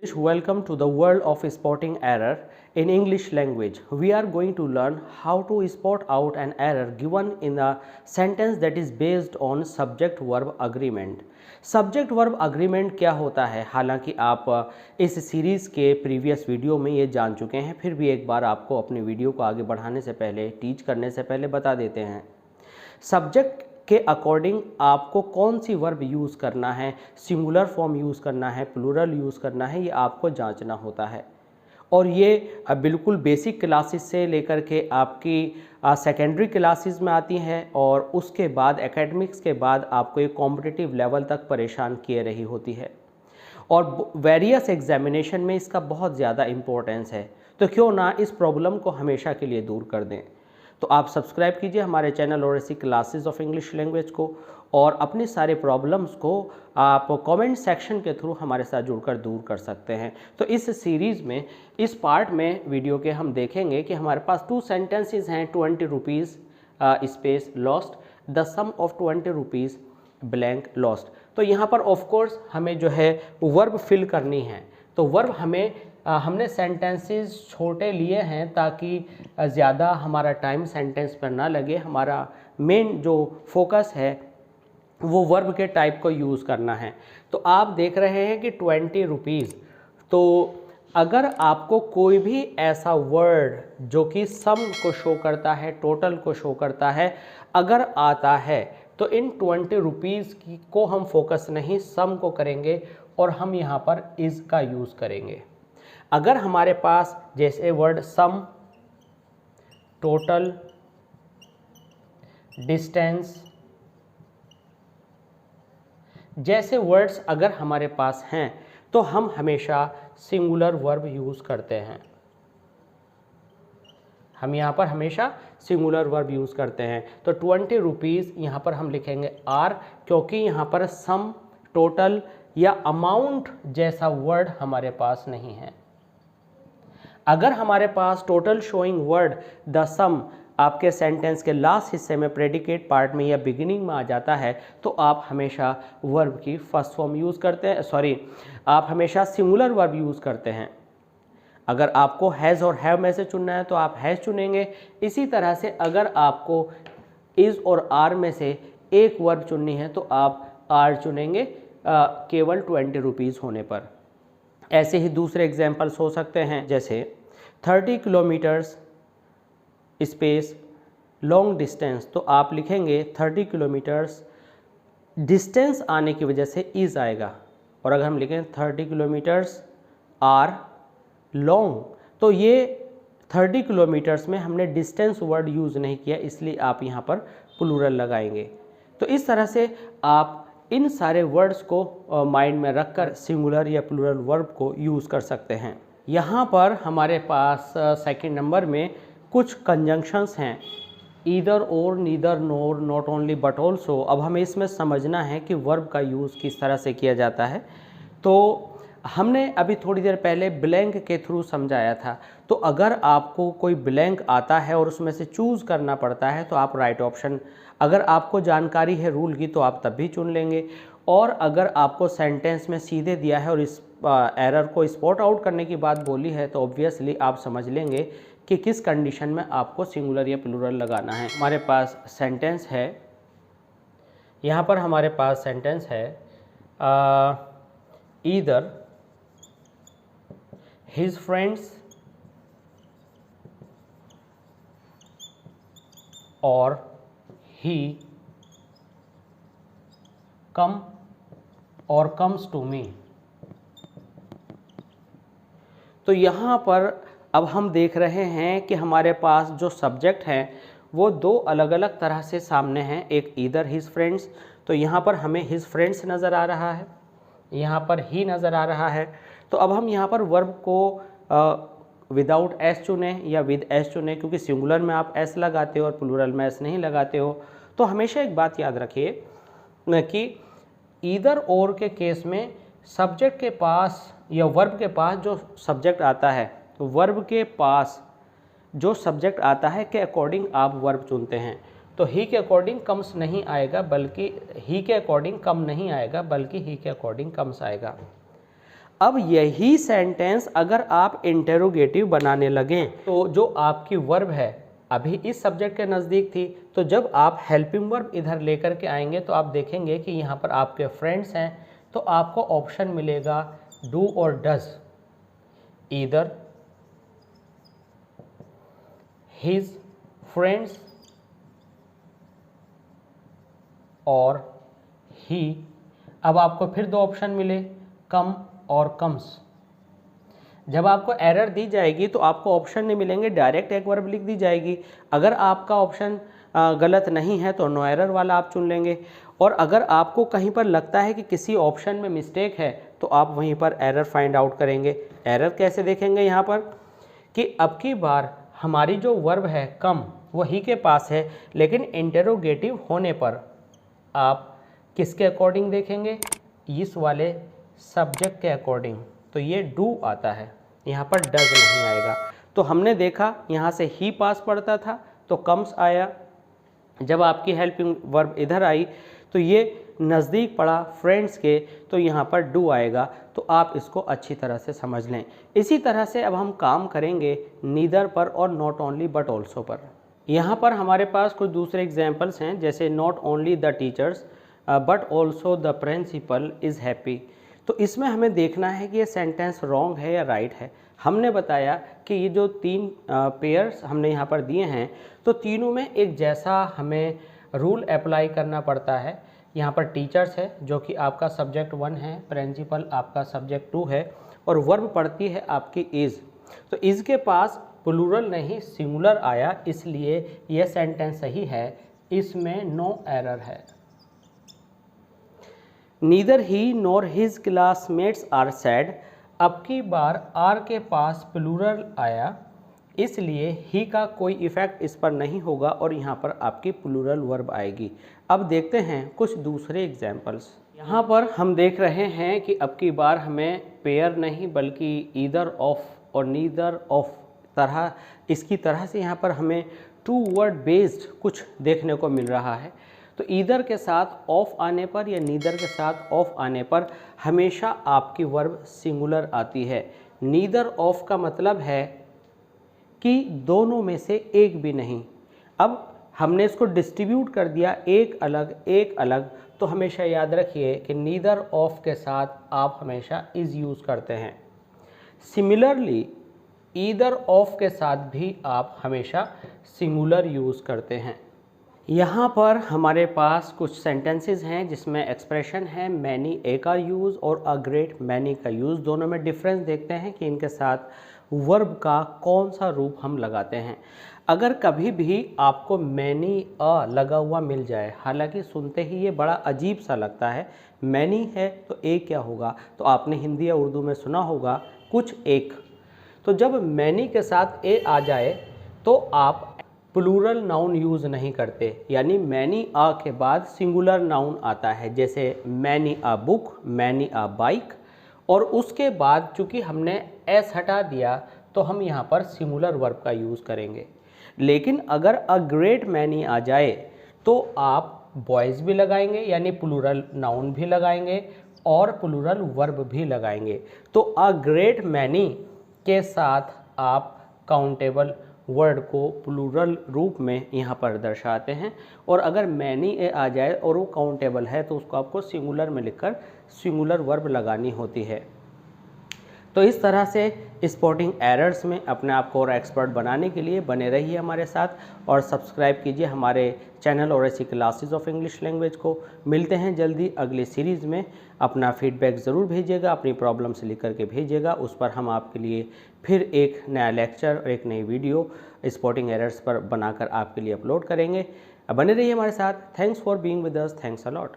Welcome to the world of spotting error in English language. We are going to learn how to spot out an error given in a sentence that is based on subject verb agreement. Subject verb agreement क्या होता है? हालांकि आप इस series के previous video में ये जान चुके हैं, फिर भी एक बार आपको अपनी वीडियो को आगे बढ़ाने से पहले, टीच करने से पहले बता देते हैं। सब्जेक्ट के अकॉर्डिंग आपको कौन सी वर्ब यूज़ करना है, सिंगुलर फॉर्म यूज़ करना है, प्लूरल यूज़ करना है, ये आपको जांचना होता है। और ये बिल्कुल बेसिक क्लासेस से लेकर के आपकी सेकेंडरी क्लासेस में आती हैं और उसके बाद एकेडमिक्स के बाद आपको एक कॉम्पिटिटिव लेवल तक परेशान किए रही होती है और वेरियस एग्जामिनेशन में इसका बहुत ज़्यादा इम्पोर्टेंस है। तो क्यों ना इस प्रॉब्लम को हमेशा के लिए दूर कर दें। तो आप सब्सक्राइब कीजिए हमारे चैनल और ऐसी क्लासेस ऑफ इंग्लिश लैंग्वेज को, और अपने सारे प्रॉब्लम्स को आप कमेंट सेक्शन के थ्रू हमारे साथ जुड़कर दूर कर सकते हैं। तो इस सीरीज़ में, इस पार्ट में वीडियो के हम देखेंगे कि हमारे पास 2 सेंटेंसेस हैं। 20 rupees space lost, the sum of 20 rupees blank lost. तो यहाँ पर ऑफ कोर्स हमें जो है वर्ब फिल करनी है। तो वर्ब हमने सेंटेंसेस छोटे लिए हैं ताकि ज़्यादा हमारा टाइम सेंटेंस पर ना लगे। हमारा मेन जो फोकस है वो वर्ब के टाइप को यूज़ करना है। तो आप देख रहे हैं कि 20 रुपीज़। तो अगर आपको कोई भी ऐसा वर्ड जो कि सम को शो करता है, टोटल को शो करता है, अगर आता है तो इन 20 रुपीज़ को हम फोकस नहीं, सम को करेंगे और हम यहाँ पर इज़ का यूज़ करेंगे। अगर हमारे पास जैसे वर्ड सम, टोटल, डिस्टेंस जैसे वर्ड्स अगर हमारे पास हैं तो हम हमेशा सिंगुलर वर्ब यूज़ करते हैं। हम यहाँ पर हमेशा सिंगुलर वर्ब यूज़ करते हैं। तो 20 रुपीज़ यहाँ पर हम लिखेंगे आर, क्योंकि यहाँ पर सम, टोटल या अमाउंट जैसा वर्ड हमारे पास नहीं है। अगर हमारे पास टोटल शोइंग वर्ड द सम आपके सेंटेंस के लास्ट हिस्से में प्रेडिकेट पार्ट में या बिगिनिंग में आ जाता है तो आप हमेशा वर्ब की फर्स्ट फॉर्म यूज़ करते हैं, आप हमेशा सिंगुलर वर्ब यूज़ करते हैं। अगर आपको हैज़ और हैव में से चुनना है तो आप हैज़ चुनेंगे। इसी तरह से अगर आपको इज़ और आर में से एक वर्ब चुननी है तो आप आर चुनेंगे केवल 20 रुपीज़ होने पर। ऐसे ही दूसरे एग्जाम्पल्स हो सकते हैं, जैसे 30 किलोमीटर्स स्पेस लॉन्ग डिस्टेंस। तो आप लिखेंगे 30 किलोमीटर्स, डिस्टेंस आने की वजह से इज़ आएगा। और अगर हम लिखें 30 किलोमीटर्स आर लॉन्ग, तो ये 30 किलोमीटर्स में हमने डिस्टेंस वर्ड यूज़ नहीं किया, इसलिए आप यहाँ पर प्लूरल लगाएंगे। तो इस तरह से आप इन सारे वर्ड्स को माइंड में रखकर सिंगुलर या प्लूरल वर्ब को यूज़ कर सकते हैं। यहाँ पर हमारे पास सेकंड नंबर में कुछ कंजंक्शंस हैं, ईदर और, neither, NOR, not only but also. अब हमें इसमें समझना है कि वर्ब का यूज़ किस तरह से किया जाता है। तो हमने अभी थोड़ी देर पहले ब्लैंक के थ्रू समझाया था। तो अगर आपको कोई ब्लैंक आता है और उसमें से चूज़ करना पड़ता है तो आप राइट ऑप्शन, अगर आपको जानकारी है रूल की तो आप तब भी चुन लेंगे। और अगर आपको सेंटेंस में सीधे दिया है और इस एरर को स्पॉट आउट करने की बात बोली है तो ऑब्वियसली आप समझ लेंगे कि किस कंडीशन में आपको सिंगुलर या प्लूरल लगाना है। हमारे पास सेंटेंस है, यहाँ पर हमारे पास सेंटेंस है ईदर हिज फ्रेंड्स और ही कम और कम्स टू मी। तो यहाँ पर अब हम देख रहे हैं कि हमारे पास जो सब्जेक्ट हैं वो दो अलग अलग तरह से सामने हैं। एक ईदर हिज फ्रेंड्स, तो यहाँ पर हमें हिज फ्रेंड्स नज़र आ रहा है, यहाँ पर ही नज़र आ रहा है। तो अब हम यहाँ पर वर्ब को विदाउट एस चुने या विद एस चुने, क्योंकि सिंगुलर में आप एस लगाते हो और प्लूरल में एस नहीं लगाते हो। तो हमेशा एक बात याद रखिए कि ईदर और के केस में सब्जेक्ट के पास या वर्ब के पास जो सब्जेक्ट आता है, तो वर्ब के पास जो सब्जेक्ट आता है के अकॉर्डिंग आप वर्ब चुनते हैं। तो ही के अकॉर्डिंग कम्स नहीं आएगा, बल्कि ही के अकॉर्डिंग कम नहीं आएगा, बल्कि ही के अकॉर्डिंग कम्स आएगा। अब यही सेंटेंस अगर आप इंटेरोगेटिव बनाने लगें तो जो आपकी वर्ब है अभी इस सब्जेक्ट के नज़दीक थी, तो जब आप हेल्पिंग वर्ब इधर लेकर के आएंगे तो आप देखेंगे कि यहाँ पर आपके फ्रेंड्स हैं, तो आपको ऑप्शन मिलेगा डू और डज, ईदर हिज फ्रेंड्स और ही। अब आपको फिर दो ऑप्शन मिले, कम और कम्स। जब आपको एरर दी जाएगी तो आपको ऑप्शन नहीं मिलेंगे, डायरेक्ट एक वर्ब लिख दी जाएगी। अगर आपका ऑप्शन गलत नहीं है तो नो एरर वाला आप चुन लेंगे, और अगर आपको कहीं पर लगता है कि किसी ऑप्शन में मिस्टेक है तो आप वहीं पर एरर फाइंड आउट करेंगे। एरर कैसे देखेंगे यहाँ पर कि अब की बार हमारी जो वर्ब है कम वो ही के पास है, लेकिन इंटेरोगेटिव होने पर आप किसके अकॉर्डिंग देखेंगे, इस वाले सब्जेक्ट के अकॉर्डिंग। तो ये डू आता है, यहाँ पर डज नहीं आएगा। तो हमने देखा यहाँ से ही पास पड़ता था तो कम्स आया, जब आपकी हेल्पिंग वर्ब इधर आई तो ये नज़दीक पड़ा फ्रेंड्स के, तो यहाँ पर डू आएगा। तो आप इसको अच्छी तरह से समझ लें। इसी तरह से अब हम काम करेंगे नीदर पर और नॉट ओनली बट ऑल्सो पर। यहाँ पर हमारे पास कुछ दूसरे एग्जाम्पल्स हैं, जैसे not only the teachers but also the principal is happy. तो इसमें हमें देखना है कि ये सेंटेंस रॉन्ग है या राइट है। हमने बताया कि ये जो तीन पेयर्स हमने यहाँ पर दिए हैं तो तीनों में एक जैसा हमें रूल अप्लाई करना पड़ता है। यहाँ पर टीचर्स है जो कि आपका सब्जेक्ट 1 है, प्रिंसिपल आपका सब्जेक्ट 2 है, और वर्ब पड़ती है आपकी इज़। तो इज़ के पास प्लूरल नहीं सिंगुलर आया, इसलिए यह सेंटेंस सही है, इसमें नो एरर है। Neither he nor his classmates are sad. अब की बार आर के पास प्लूरल आया, इसलिए ही का कोई इफ़ेक्ट इस पर नहीं होगा और यहाँ पर आपकी प्लूरल वर्ब आएगी। अब देखते हैं कुछ दूसरे एग्जाम्पल्स। यहाँ पर हम देख रहे हैं कि अब की बार हमें पेयर नहीं बल्कि ईदर ऑफ और नीदर ऑफ तरह, इसकी तरह से यहाँ पर हमें टू वर्ड बेस्ड कुछ देखने को मिल रहा है। तो ईदर के साथ ऑफ आने पर या नीदर के साथ ऑफ आने पर हमेशा आपकी वर्ब सिंगुलर आती है। नीदर ऑफ का मतलब है कि दोनों में से एक भी नहीं। अब हमने इसको डिस्ट्रीब्यूट कर दिया एक अलग, तो हमेशा याद रखिए कि नीदर ऑफ के साथ आप हमेशा इज़ यूज़ करते हैं। सिमिलरली ईदर ऑफ के साथ भी आप हमेशा सिंगुलर यूज़ करते हैं। यहाँ पर हमारे पास कुछ सेंटेंसेस हैं जिसमें एक्सप्रेशन है मैनी ए का यूज़ और अ ग्रेट मैनी का यूज़। दोनों में डिफरेंस देखते हैं कि इनके साथ वर्ब का कौन सा रूप हम लगाते हैं। अगर कभी भी आपको मैनी अ लगा हुआ मिल जाए, हालांकि सुनते ही ये बड़ा अजीब सा लगता है, मैनी है तो ए क्या होगा, तो आपने हिंदी या उर्दू में सुना होगा कुछ एक। तो जब मैनी के साथ ए आ जाए तो आप प्लूरल नाउन यूज़ नहीं करते, यानी मैनी आ के बाद सिंगुलर नाउन आता है, जैसे मैनी आ बुक, मैनी आ बाइक, और उसके बाद चूँकि हमने एस हटा दिया तो हम यहाँ पर सिंगुलर वर्ब का यूज़ करेंगे। लेकिन अगर अ ग्रेट मैनी आ जाए तो आप बॉयज़ भी लगाएंगे, यानी प्लूरल नाउन भी लगाएंगे और प्लूरल वर्ब भी लगाएंगे। तो अ ग्रेट मैनी के साथ आप काउंटेबल वर्ड को प्लूरल रूप में यहाँ पर दर्शाते हैं, और अगर मैनी ए आ जाए और वो काउंटेबल है तो उसको आपको सिंगुलर में लिखकर सिंगुलर वर्ब लगानी होती है। तो इस तरह से स्पॉटिंग एरर्स में अपने आप को और एक्सपर्ट बनाने के लिए बने रहिए हमारे साथ और सब्सक्राइब कीजिए हमारे चैनल और ऐसी क्लासेस ऑफ इंग्लिश लैंग्वेज को। मिलते हैं जल्दी अगली सीरीज़ में। अपना फीडबैक ज़रूर भेजिएगा, अपनी प्रॉब्लम्स लिख करके भेजिएगा, उस पर हम आपके लिए फिर एक नया लेक्चर और एक नई वीडियो स्पॉटिंग एरर्स पर बनाकर आपके लिए अपलोड करेंगे। बने रहिए हमारे साथ। Thanks for being with us. Thanks a lot.